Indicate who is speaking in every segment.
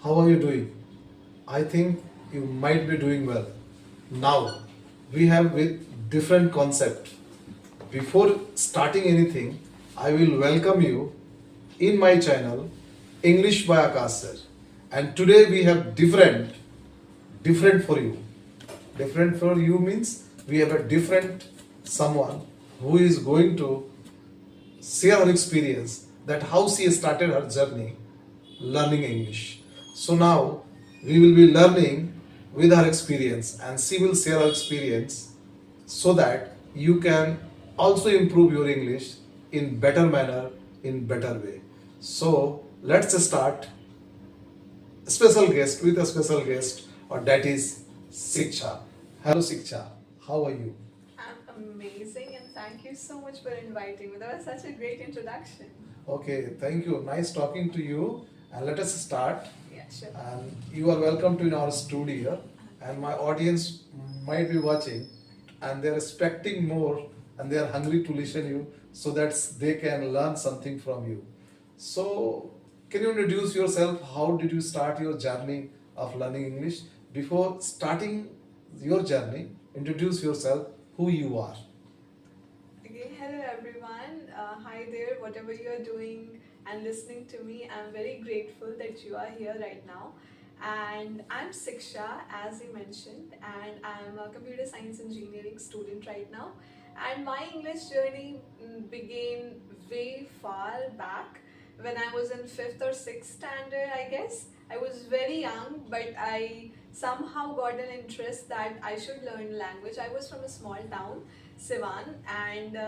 Speaker 1: How are you doing? I think you might be doing well. Now, we have with different concept. Before starting anything, I will welcome you in my channel English by Aakash Sir. And today we have different for you. Different for you means we have a different someone who is going to share her experience that how she started her journey learning English. So now we will be learning with her experience and she will share her experience so that you can also improve your English in better manner, in better way. So let's start special guest with a special guest or that is Siksha. Hello Siksha, how are you?
Speaker 2: I'm amazing and thank you so much for inviting me. That was such a great introduction.
Speaker 1: Okay, thank you. Nice talking to you. And let us start.
Speaker 2: Yeah, sure.
Speaker 1: And you are welcome to in our studio. And my audience might be watching, and they are expecting more, and they are hungry to listen you, so that they can learn something from you. So, can you introduce yourself? How did you start your journey of learning English? Before starting your journey, introduce yourself, who you are.
Speaker 2: Okay, hello everyone. Hi there, whatever you are doing and listening to me, I'm very grateful that you are here right now. And I'm Siksha, as you mentioned, and I'm a computer science engineering student right now. And my English journey began way far back when I was in 5th or 6th standard, I guess. I was very young, but I somehow got an interest that I should learn language. I was from a small town, Siwan, and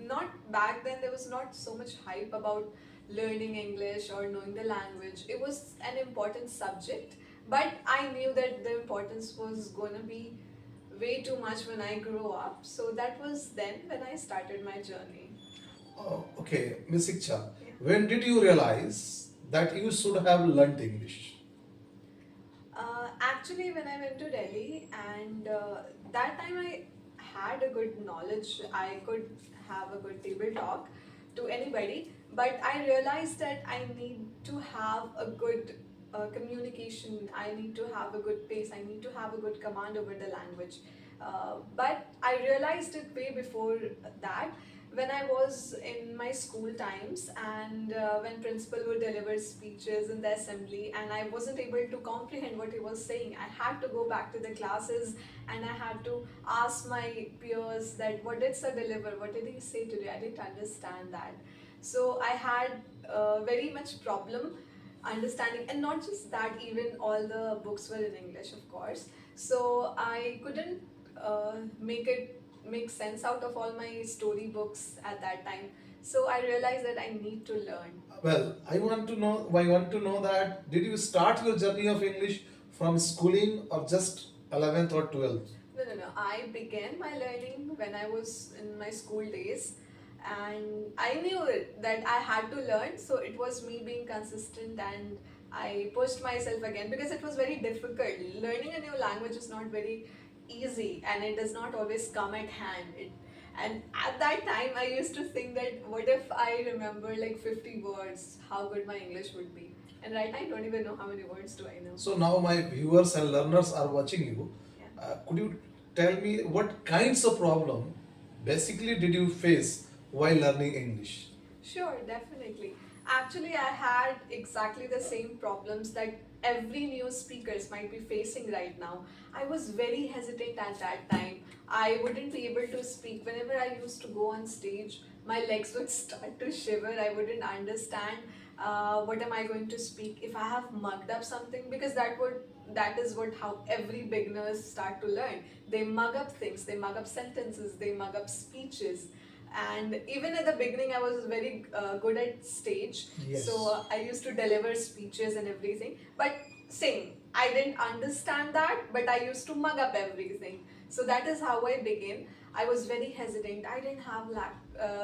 Speaker 2: not back then there was not so much hype about learning English or knowing the language. It was an important subject, but I knew that the importance was going to be way too much when I grew up. So that was then when I started my journey.
Speaker 1: Okay, Miss Siksha,
Speaker 2: Yeah.
Speaker 1: when did you realize that you should have learnt English?
Speaker 2: Actually, when I went to Delhi, and that time I had a good knowledge, I could have a good table talk to anybody, but I realized that I need to have a good communication, I need to have a good pace, I need to have a good command over the language. But I realized it way before that when I was in my school times, and when principal would deliver speeches in the assembly and I wasn't able to comprehend what he was saying, I had to go back to the classes and I had to ask my peers that what did sir deliver, what did he say today, I didn't understand that. So I had very much problem understanding, and not just that, even all the books were in English, of course, so I couldn't make sense out of all my storybooks at that time. So I realized that I need to learn.
Speaker 1: Well, I want to know that did you start your journey of English from schooling or just 11th or 12th?
Speaker 2: No, no, no. I began my learning when I was in my school days, and I knew that I had to learn. So it was me being consistent, and I pushed myself again because it was very difficult. Learning a new language is not very easy, and it does not always come at hand. And at that time, I used to think that what if I remember like 50 words, how good my English would be. And right now, I don't even know how many words do I know.
Speaker 1: So now my viewers and learners are watching you.
Speaker 2: Yeah.
Speaker 1: Could you tell me what kinds of problem basically did you face while learning English?
Speaker 2: Sure, definitely. Actually, I had exactly the same problems that every new speakers might be facing right now. I was very hesitant at that time. I wouldn't be able to speak. Whenever I used to go on stage, my legs would start to shiver. I wouldn't understand what am I going to speak if I have mugged up something, because that is what how every beginners start to learn. They mug up things, they mug up sentences, they mug up speeches. And even at the beginning I was very good at stage.
Speaker 1: Yes.
Speaker 2: So I used to deliver speeches and everything, but same, I didn't understand that, but I used to mug up everything. So that is how I began. I was very hesitant, I didn't have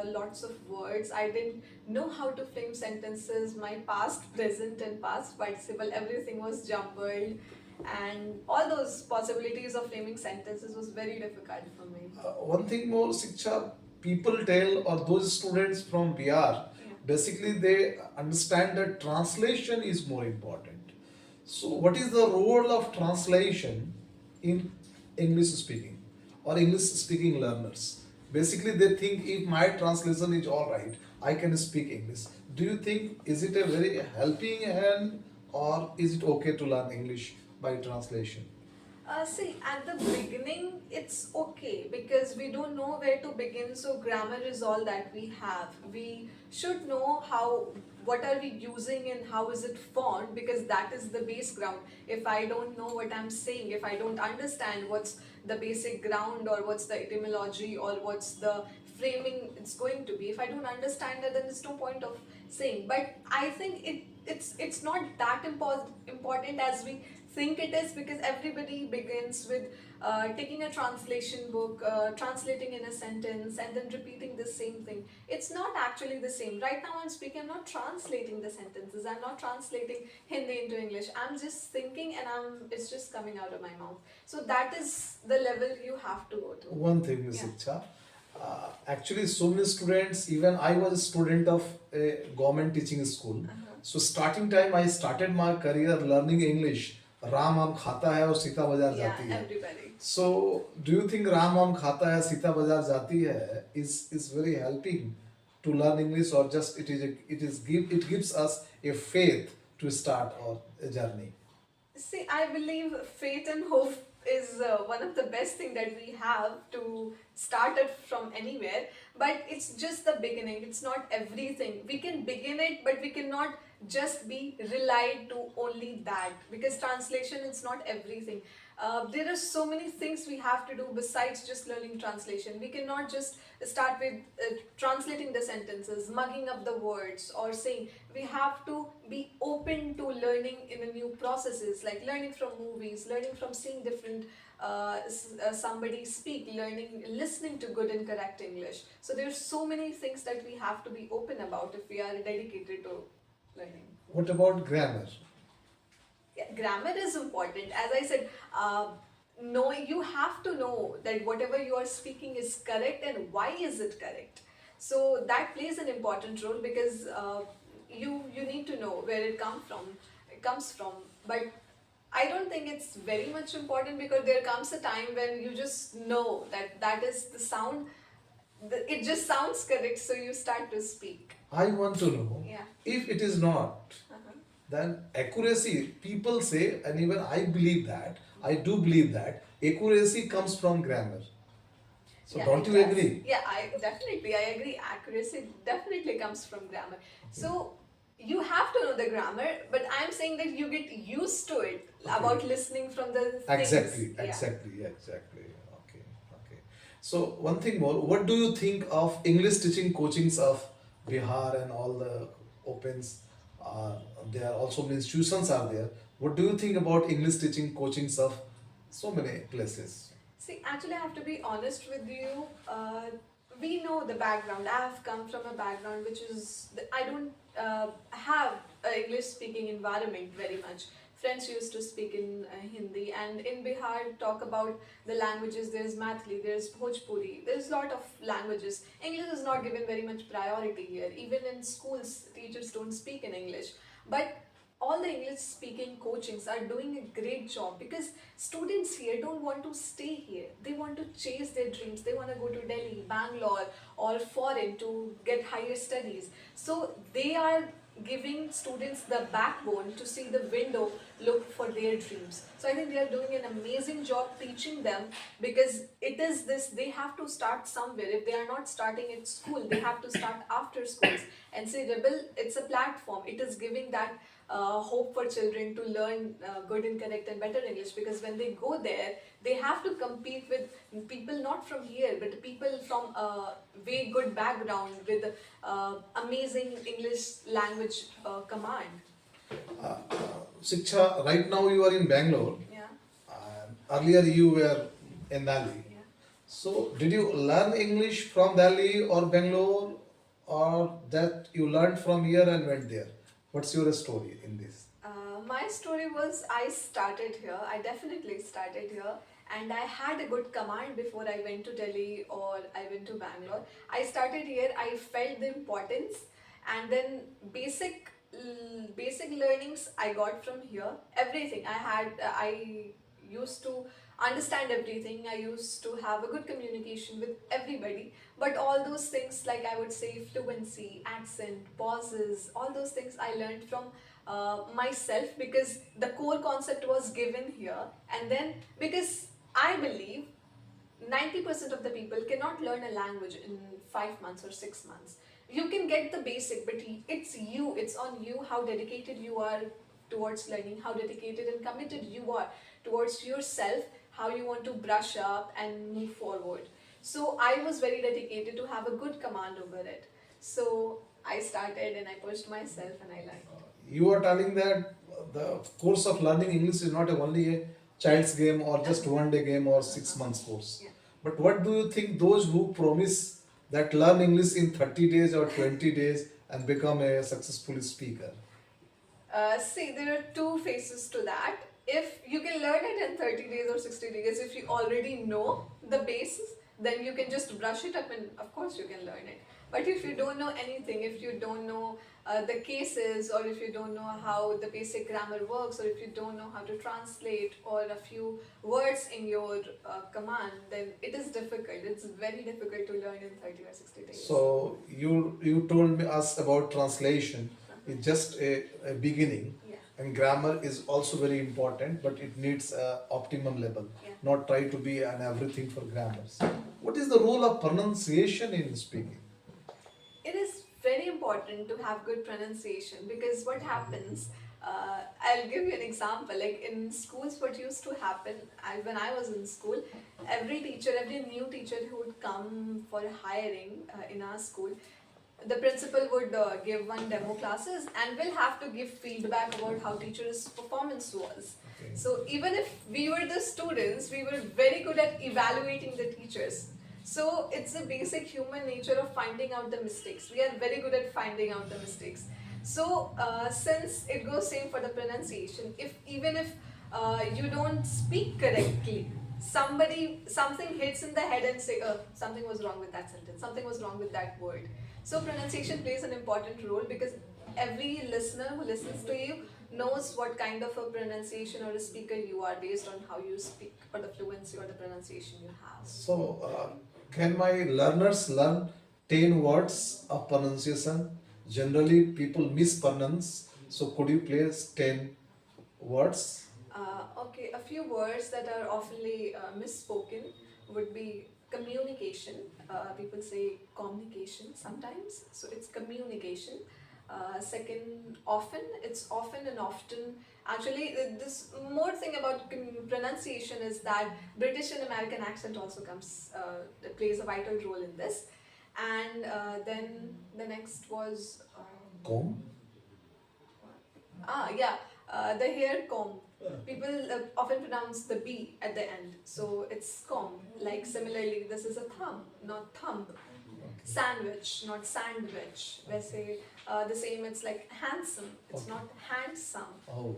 Speaker 2: lots of words, I didn't know how to frame sentences, my past, present and past participle, everything was jumbled, and all those possibilities of framing sentences was very difficult for me.
Speaker 1: One thing more, Siksha, people tell or those students from Bihar,
Speaker 2: Yeah.
Speaker 1: basically they understand that translation is more important. So, what is the role of translation in English speaking or English speaking learners? Basically, they think if my translation is all right, I can speak English. Do you think is it a very helping hand or is it okay to learn English by translation?
Speaker 2: See, at the beginning, it's okay because we don't know where to begin. So grammar is all that we have. We should know what are we using and how is it formed, because that is the base ground. If I don't know what I'm saying, if I don't understand what's the basic ground or what's the etymology or what's the framing it's going to be, if I don't understand it, then there's no point of saying. But I think it's not that important as we think it is, because everybody begins with taking a translation book, translating in a sentence, and then repeating the same thing. It's not actually the same. Right now, I'm speaking, I'm not translating the sentences, I'm not translating Hindi into English. I'm just thinking, and it's just coming out of my mouth. So, that is the level you have to go to.
Speaker 1: One thing, Ms.
Speaker 2: Yeah.
Speaker 1: Icha, actually, so many students, even I was a student of a government teaching school. So, starting time, I started my career learning English. Ram आम खाता है और सीता बाजार
Speaker 2: Yeah,
Speaker 1: जाती है.
Speaker 2: everybody.
Speaker 1: So, do you think Ram आम खाता है सीता बाजार जाती है is very helping to learn English, or just it gives us a faith to start our journey?
Speaker 2: See, I believe faith and hope is one of the best thing that we have to start it from anywhere, but it's just the beginning. It's not everything. We can begin it, but we cannot just be relied to only that, because translation is not everything. There are so many things we have to do besides just learning translation. We cannot just start with translating the sentences, mugging up the words, or saying. We have to be open to learning in a new processes, like learning from movies, learning from seeing different somebody speak, listening to good and correct English. So there's so many things that we have to be open about if we are dedicated to learning.
Speaker 1: What about grammar?
Speaker 2: Yeah, grammar is important. As I said, you have to know that whatever you are speaking is correct and why is it correct. So that plays an important role, because you need to know where it comes from. But I don't think it's very much important, because there comes a time when you just know that is the sound. It just sounds correct, so you start to speak.
Speaker 1: I want to know,
Speaker 2: Yeah.
Speaker 1: if it is not, then accuracy, people say, and even I believe that, I do believe that accuracy comes from grammar. So
Speaker 2: Yeah,
Speaker 1: don't
Speaker 2: it
Speaker 1: you
Speaker 2: does.
Speaker 1: agree?
Speaker 2: Yeah, I agree. Accuracy definitely comes from grammar. So you have to know the grammar, but I'm saying that you get used to it about listening from the things.
Speaker 1: Exactly,
Speaker 2: Yeah.
Speaker 1: exactly. Okay. So one thing more, what do you think of English teaching coachings of Bihar and all the opens? There are also many institutions are there. What do you think about English teaching coachings of so many places?
Speaker 2: See, actually, I have to be honest with you. We know the background. I have come from a background which is, I don't have an English speaking environment very much. Friends used to speak in Hindi, and in Bihar, talk about the languages. There's Mathili, there's Bhojpuri, there's a lot of languages. English is not given very much priority here. Even in schools, teachers don't speak in English. But all the English speaking coachings are doing a great job, because students here don't want to stay here. They want to chase their dreams. They want to go to Delhi, Bangalore, or foreign to get higher studies. So they are giving students the backbone to see the window, look for their dreams. So I think they are doing an amazing job teaching them, because it is this, they have to start somewhere. If they are not starting at school, they have to start after schools. And say Rebel, it's a platform. It is giving that hope for children to learn good and correct and better English, because when they go there, they have to compete with people not from here, but people from a very good background with amazing English language command.
Speaker 1: Shiksha, right now you are in Bangalore.
Speaker 2: Yeah.
Speaker 1: Earlier you were in Delhi.
Speaker 2: Yeah.
Speaker 1: So did you learn English from Delhi or Bangalore, or that you learned from here and went there? What's your story in this?
Speaker 2: My story was, I started here. I definitely started here, and I had a good command before I went to Delhi or I went to Bangalore. I started here. I felt the importance, and then basic basic learnings I got from here. Everything I used to understand everything. I used to have a good communication with everybody. But all those things, like I would say, fluency, accent, pauses, all those things I learned from myself, because the core concept was given here. And then, because I believe 90% of the people cannot learn a language in 5 months or 6 months. You can get the basic, but it's on you how dedicated you are towards learning, how dedicated and committed you are towards yourself, how you want to brush up and move forward. So I was very dedicated to have a good command over it. So I started and I pushed myself and I learned.
Speaker 1: You are telling that the course of learning English is not only a child's game or just one day game or 6 months course.
Speaker 2: Yeah.
Speaker 1: But what do you think those who promise that learn English in 30 days or 20 days and become a successful speaker?
Speaker 2: See, there are two phases to that. If you can learn it in 30 days or 60 days, if you already know the basis, then you can just brush it up and of course you can learn it. But if you don't know anything, if you don't know the cases, or if you don't know how the basic grammar works, or if you don't know how to translate or a few words in your command, then it is difficult. It's very difficult to learn in 30 or 60 days.
Speaker 1: So you told me us about translation. It's just a beginning.
Speaker 2: Yeah.
Speaker 1: And grammar is also very important, but it needs optimum level.
Speaker 2: Yeah.
Speaker 1: Not try to be an everything for grammars. What is the role of pronunciation in speaking?
Speaker 2: It is very important to have good pronunciation, because what happens, I'll give you an example. Like in schools, what used to happen, when I was in school, every new teacher who would come for hiring in our school, the principal would give one demo classes and we'll have to give feedback about how teacher's performance was.
Speaker 1: Okay.
Speaker 2: So even if we were the students, we were very good at evaluating the teachers. So it's a basic human nature of finding out the mistakes. We are very good at finding out the mistakes. So since it goes same for the pronunciation, even if you don't speak correctly, something hits in the head and say, something was wrong with that sentence, something was wrong with that word. So pronunciation plays an important role, because every listener who listens to you knows what kind of a pronunciation or a speaker you are based on how you speak, or the fluency or the pronunciation you have.
Speaker 1: So, can my learners learn 10 words of pronunciation? Generally, people mispronounce. So, could you place 10 words?
Speaker 2: Okay, a few words that are oftenly misspoken would be communication. People say communication sometimes, so it's communication. Second, often, it's often and often. Actually, this more thing about pronunciation is that British and American accent also plays a vital role in this. And then the next was
Speaker 1: Comb?
Speaker 2: the hair comb. People often pronounce the B at the end, so it's comb. Like similarly, this is a thumb, not thumb. Sandwich, not sandwich. Where the same, it's like handsome, it's
Speaker 1: Okay.
Speaker 2: not handsome.
Speaker 1: Oh.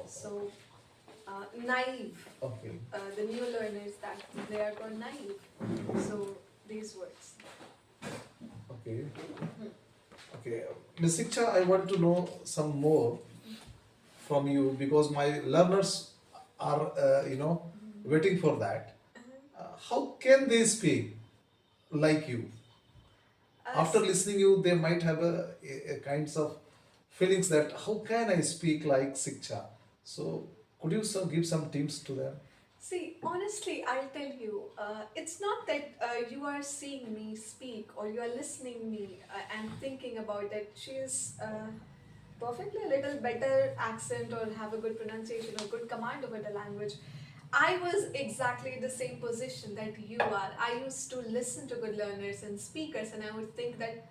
Speaker 2: So naive.
Speaker 1: Okay.
Speaker 2: The new learners, that they are called naive. So these words.
Speaker 1: Okay. Okay. Ms. Siksha, I want to know some more from you, because my learners are, waiting for that. How can they speak like you? After listening you, they might have a kinds of feelings that how can I speak like Siksha? So could you give some tips to them?
Speaker 2: See, honestly, I'll tell you, it's not that you are seeing me speak or you are listening me and thinking about that she is perfectly a little better accent or have a good pronunciation or good command over the language. I was exactly the same position that you are. I used to listen to good learners and speakers, and I would think that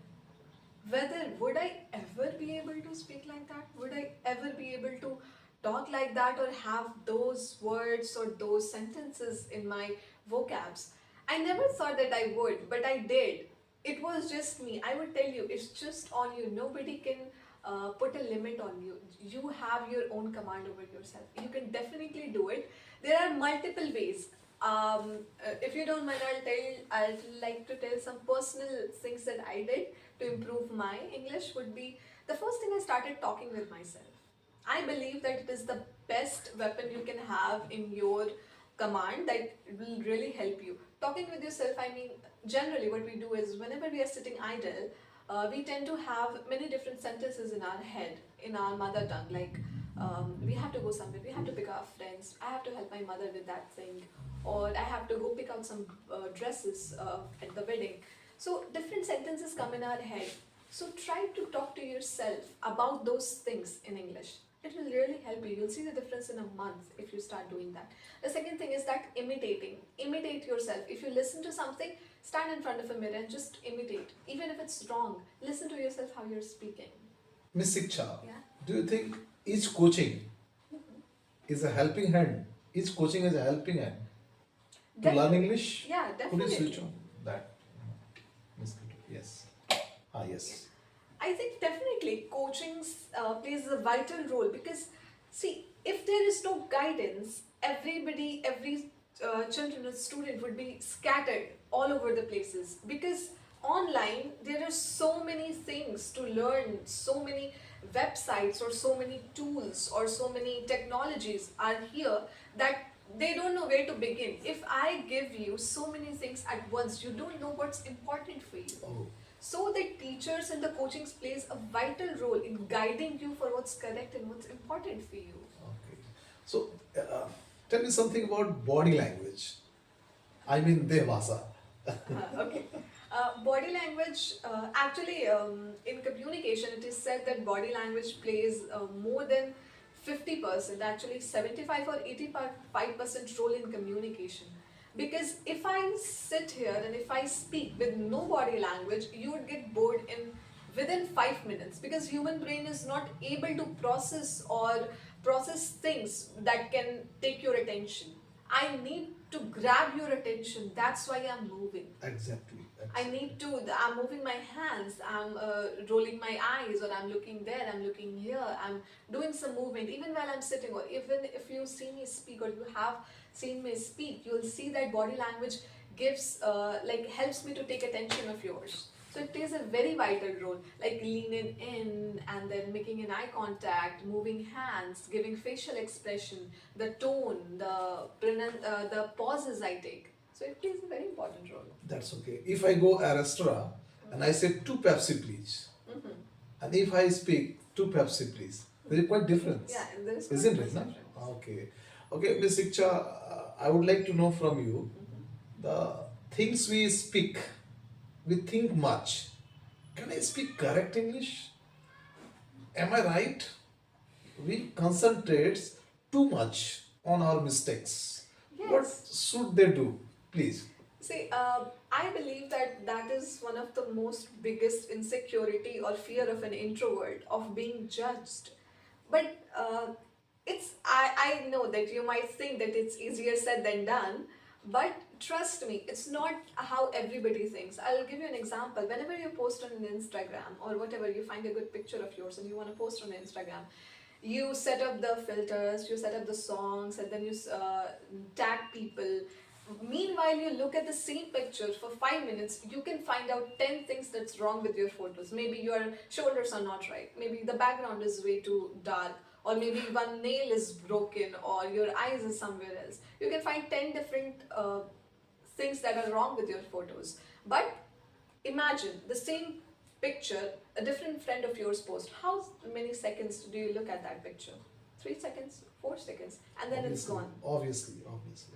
Speaker 2: would I ever be able to speak like that? Would I ever be able to talk like that or have those words or those sentences in my vocabs? I never thought that I would, but I did. It was just me. I would tell you, it's just on you. Nobody can put a limit on you. You have your own command over yourself. You can definitely do it. There are multiple ways. If you don't mind, I'd like to tell some personal things that I did to improve my English. Would be The first thing, I started talking with myself. I believe that it is the best weapon you can have in your command that will really help you. Talking with yourself, I mean, generally what we do is whenever we are sitting idle, we tend to have many different sentences in our head, in our mother tongue, like we have to go somewhere, we have to pick up our friends, I have to help my mother with that thing, or I have to go pick out some dresses at the wedding. So different sentences come in our head. So try to talk to yourself about those things in English. It will really help you. You'll see the difference in a month if you start doing that. The second thing is that imitating. Imitate yourself. If you listen to something, stand in front of a mirror and just imitate. Even if it's wrong, listen to yourself how you're speaking.
Speaker 1: Miss Siksha,
Speaker 2: Yeah.
Speaker 1: do you think each coaching is a helping hand? Each coaching is a helping hand to learn
Speaker 2: Definitely.
Speaker 1: English?
Speaker 2: Yeah,
Speaker 1: Could you
Speaker 2: definitely.
Speaker 1: switch on that? Miss Gupta, yes. Ah, yes.
Speaker 2: I think definitely coaching plays a vital role because, see, if there is no guidance, every children or student would be scattered all over the places, because online there are so many things to learn, so many websites or so many tools or so many technologies are here that they don't know where to begin. If I give you so many things at once, you don't know what's important for you.
Speaker 1: Oh,
Speaker 2: So the teachers and the coachings plays a vital role in guiding you for what's correct and what's important for you.
Speaker 1: okay. So, tell me something about body language. I mean, devasa.
Speaker 2: Okay. Body language, actually, in communication, it is said that body language plays more than 50%, actually 75 or 85% role in communication. Because if I sit here and if I speak with no body language, you would get bored in within 5 minutes, because human brain is not able to process things that can take your attention. I need to grab your attention. That's why I'm moving.
Speaker 1: Exactly.
Speaker 2: I'm moving my hands, I'm rolling my eyes, or I'm looking there, I'm looking here, I'm doing some movement, even while I'm sitting, or even if you see me speak, or you have seen me speak, you'll see that body language gives, helps me to take attention of yours. So it plays a very vital role, like leaning in and then making an eye contact, moving hands, giving facial expression, the tone, the pauses I take. So it plays a very important role.
Speaker 1: That's okay. If I go a restaurant and I say two Pepsi, please, and if I speak two Pepsi, please, there is quite difference.
Speaker 2: Yeah, and there is
Speaker 1: Isn't
Speaker 2: quite
Speaker 1: it? No?
Speaker 2: difference.
Speaker 1: Okay. Okay, Ms. Siksha, I would like to know from you the things we speak, we think much. Can I speak correct English? Am I right? We concentrate too much on our mistakes. What
Speaker 2: Yes.
Speaker 1: should they do? Please.
Speaker 2: See, I believe that that is one of the most biggest insecurity or fear of an introvert, of being judged. But I know that you might think that it's easier said than done, but trust me, it's not how everybody thinks. I'll give you an example. Whenever you post on an Instagram or whatever, you find a good picture of yours and you want to post on Instagram, you set up the filters, you set up the songs, and then you tag people. Meanwhile, you look at the same picture for 5 minutes, you can find out 10 things that's wrong with your photos. Maybe your shoulders are not right, maybe the background is way too dark, or maybe one nail is broken, or your eyes is somewhere else. You can find 10 different things that are wrong with your photos. But imagine the same picture, a different friend of yours post. How many seconds do you look at that picture? 3 seconds, 4 seconds, and then it's gone.
Speaker 1: Obviously.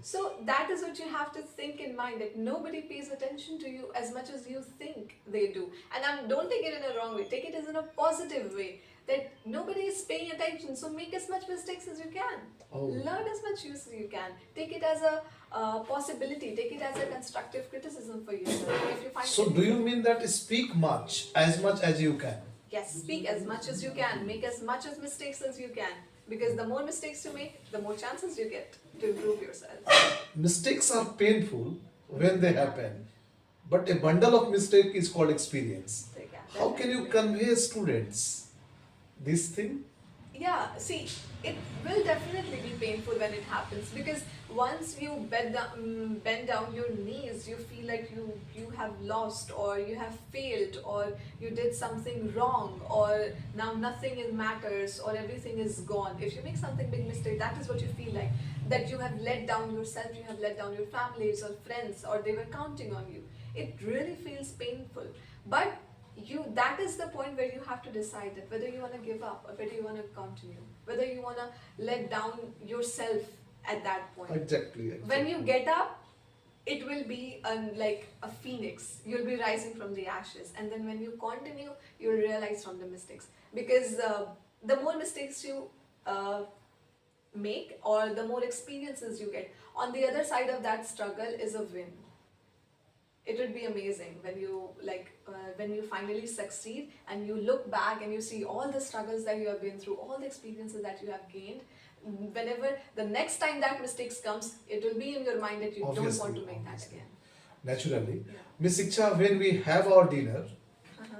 Speaker 2: So that is what you have to think in mind, that nobody pays attention to you as much as you think they do. And don't take it in a wrong way, take it as in a positive way, that nobody is paying attention, so make as much mistakes as you can.
Speaker 1: Oh.
Speaker 2: Learn as much as you can. Take it as a possibility, take it as a constructive criticism for yourself. If you find
Speaker 1: So, do you mean that speak much as you can?
Speaker 2: Yes, speak as much as you can, make as much as mistakes as you can. Because the more mistakes you make, the more chances you get to improve yourself.
Speaker 1: Mistakes are painful when they happen, but a bundle of mistake is called experience.
Speaker 2: So, yeah,
Speaker 1: How can you
Speaker 2: definitely.
Speaker 1: convey students this thing?
Speaker 2: Yeah, see, it will definitely be painful when it happens, because once you bend down your knees, you feel like you have lost, or you have failed, or you did something wrong, or now nothing matters, or everything is gone. If you make something big mistake, that is what you feel like, that you have let down yourself, you have let down your families or friends, or they were counting on you. It really feels painful, but that is the point where you have to decide that whether you want to give up or whether you want to continue, whether you want to let down yourself at that point.
Speaker 1: Exactly.
Speaker 2: When you get up, it will be like a phoenix. You'll be rising from the ashes, and then when you continue, you'll realize from the mistakes, because the more mistakes you make, or the more experiences you get, on the other side of that struggle is a win. It would be amazing when you when you finally succeed and you look back and you see all the struggles that you have been through, all the experiences that you have gained. Whenever the next time that mistakes comes, it will be in your mind that you don't want to make that again.
Speaker 1: Naturally.
Speaker 2: Yeah.
Speaker 1: Miss Siksha, when we have our dinner,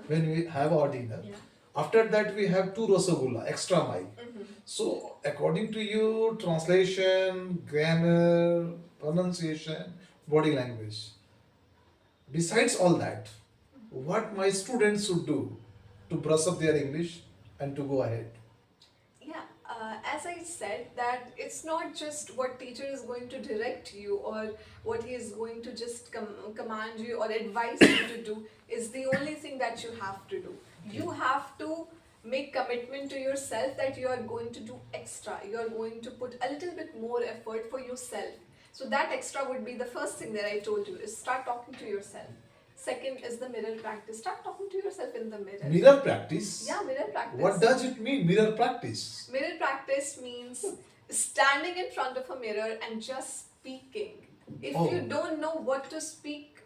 Speaker 2: Yeah.
Speaker 1: after that we have two rasagulla, extra mile. So, according to you, translation, grammar, pronunciation, body language. Besides all that, what my students should do to brush up their English and to go ahead?
Speaker 2: Yeah, as I said, that it's not just what teacher is going to direct you, or what he is going to just command you or advise you to do is the only thing that you have to do. You have to make commitment to yourself that you are going to do extra. You are going to put a little bit more effort for yourself. So that extra would be the first thing that I told you, is start talking to yourself. Second is the mirror practice. Start talking to yourself in the mirror.
Speaker 1: Mirror practice?
Speaker 2: Yeah, mirror practice.
Speaker 1: What does it mean, mirror practice?
Speaker 2: Mirror practice means standing in front of a mirror and just speaking. If you don't know what to speak,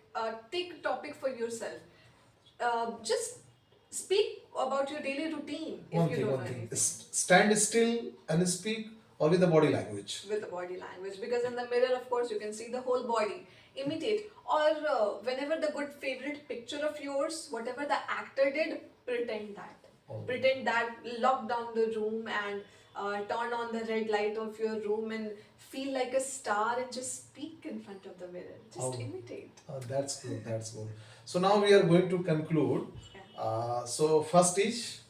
Speaker 2: take a topic for yourself. Just speak about your daily routine if
Speaker 1: One
Speaker 2: you
Speaker 1: thing,
Speaker 2: don't
Speaker 1: one
Speaker 2: know
Speaker 1: thing.
Speaker 2: anything.
Speaker 1: Stand still and speak, or with the body language?
Speaker 2: With the body language, because in the mirror, of course, you can see the whole body. Imitate, or whenever the good favorite picture of yours, whatever the actor did, pretend that. Pretend that, lock down the room and turn on the red light of your room and feel like a star and just speak in front of the mirror. Just imitate.
Speaker 1: That's good, that's good. So now we are going to conclude.
Speaker 2: Yeah.
Speaker 1: So first is?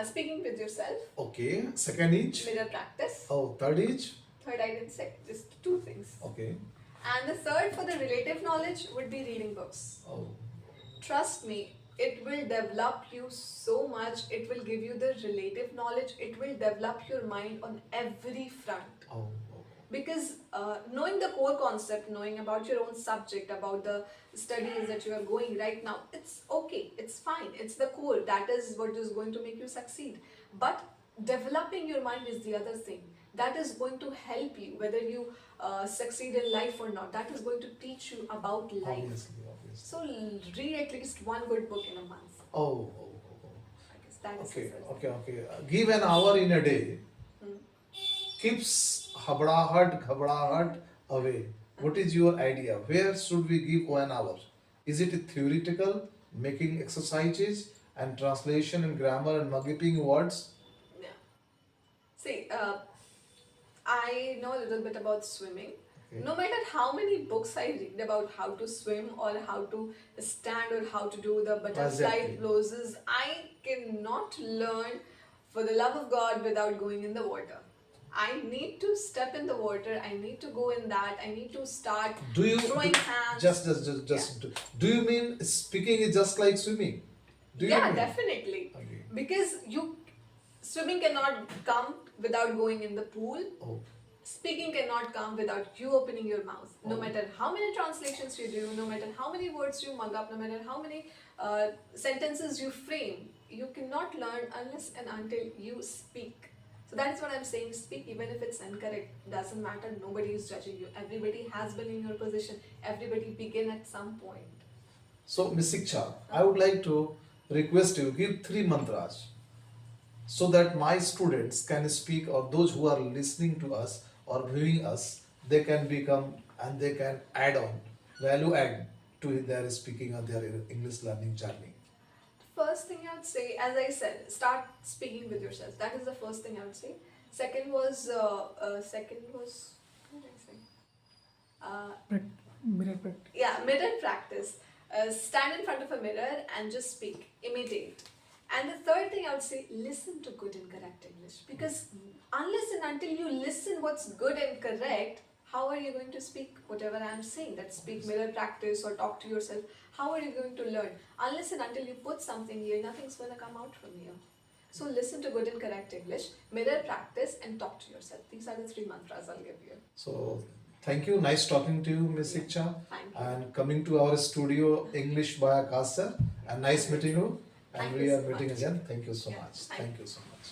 Speaker 2: Speaking with yourself.
Speaker 1: Okay. Second is?
Speaker 2: Mirror practice.
Speaker 1: Oh, third is?
Speaker 2: Third, I didn't say, just two things.
Speaker 1: Okay.
Speaker 2: And the third, for the relative knowledge, would be reading books.
Speaker 1: Oh.
Speaker 2: Trust me, it will develop you so much. It will give you the relative knowledge. It will develop your mind on every front.
Speaker 1: Oh.
Speaker 2: Because knowing the core concept, knowing about your own subject, about the studies that you are going right now, it's okay, it's fine, it's the core. That is what is going to make you succeed. But developing your mind is the other thing. That is going to help you, whether you succeed in life or not. That is going to teach you about life.
Speaker 1: Obviously.
Speaker 2: So read at least one good book in a month.
Speaker 1: Oh.
Speaker 2: I guess that is
Speaker 1: Okay. Give an hour in a day. Keeps ghabrahat away. What is your idea? Where should we give 1 hour? Is it theoretical, making exercises and translation and grammar and multiplying words?
Speaker 2: Yeah. See, I know a little bit about swimming.
Speaker 1: Okay.
Speaker 2: No matter how many books I read about how to swim or how to stand or how to do the butterfly poses, I cannot learn for the love of God without going in the water. I need to step in the water. I need to go in that. I need to start throwing hands.
Speaker 1: Just. Do you mean speaking is just like swimming?
Speaker 2: Definitely.
Speaker 1: Okay.
Speaker 2: Because swimming cannot come without going in the pool.
Speaker 1: Oh.
Speaker 2: Speaking cannot come without you opening your mouth. No matter how many translations you do, no matter how many words you mug up, no matter how many sentences you frame, you cannot learn unless and until you speak. So that's what I'm saying. Speak, even if it's incorrect. Doesn't matter. Nobody is judging you. Everybody has been in your position. Everybody began at some point.
Speaker 1: So, Ms. Siksha, I would like to request you give 3 mantras so that my students can speak, or those who are listening to us or viewing us, they can become and they can value add to their speaking or their English learning journey.
Speaker 2: first thing I would say, as I said, start speaking with yourself. That is the first thing I would say. Second was, what did I say?
Speaker 3: Mirror practice.
Speaker 2: Yeah, mirror practice. Stand in front of a mirror and just speak, imitate. And the third thing I would say, listen to good and correct English. Because unless and until you listen what's good and correct, how are you going to speak whatever I am saying? That speak mirror practice or talk to yourself. How are you going to learn? Unless and until you put something here, nothing's going to come out from here. So listen to good and correct English, mirror practice, and talk to yourself. These are the 3 mantras I'll give you.
Speaker 1: So thank you. Nice talking to you, Miss Siksha.
Speaker 2: Thank you.
Speaker 1: And coming to our studio, English by Aakash Sir. And nice meeting you. And
Speaker 2: Thank
Speaker 1: we
Speaker 2: you
Speaker 1: are
Speaker 2: so
Speaker 1: meeting
Speaker 2: much.
Speaker 1: again. Thank you so
Speaker 2: Yeah,
Speaker 1: much.
Speaker 2: thank
Speaker 1: Thank you so much.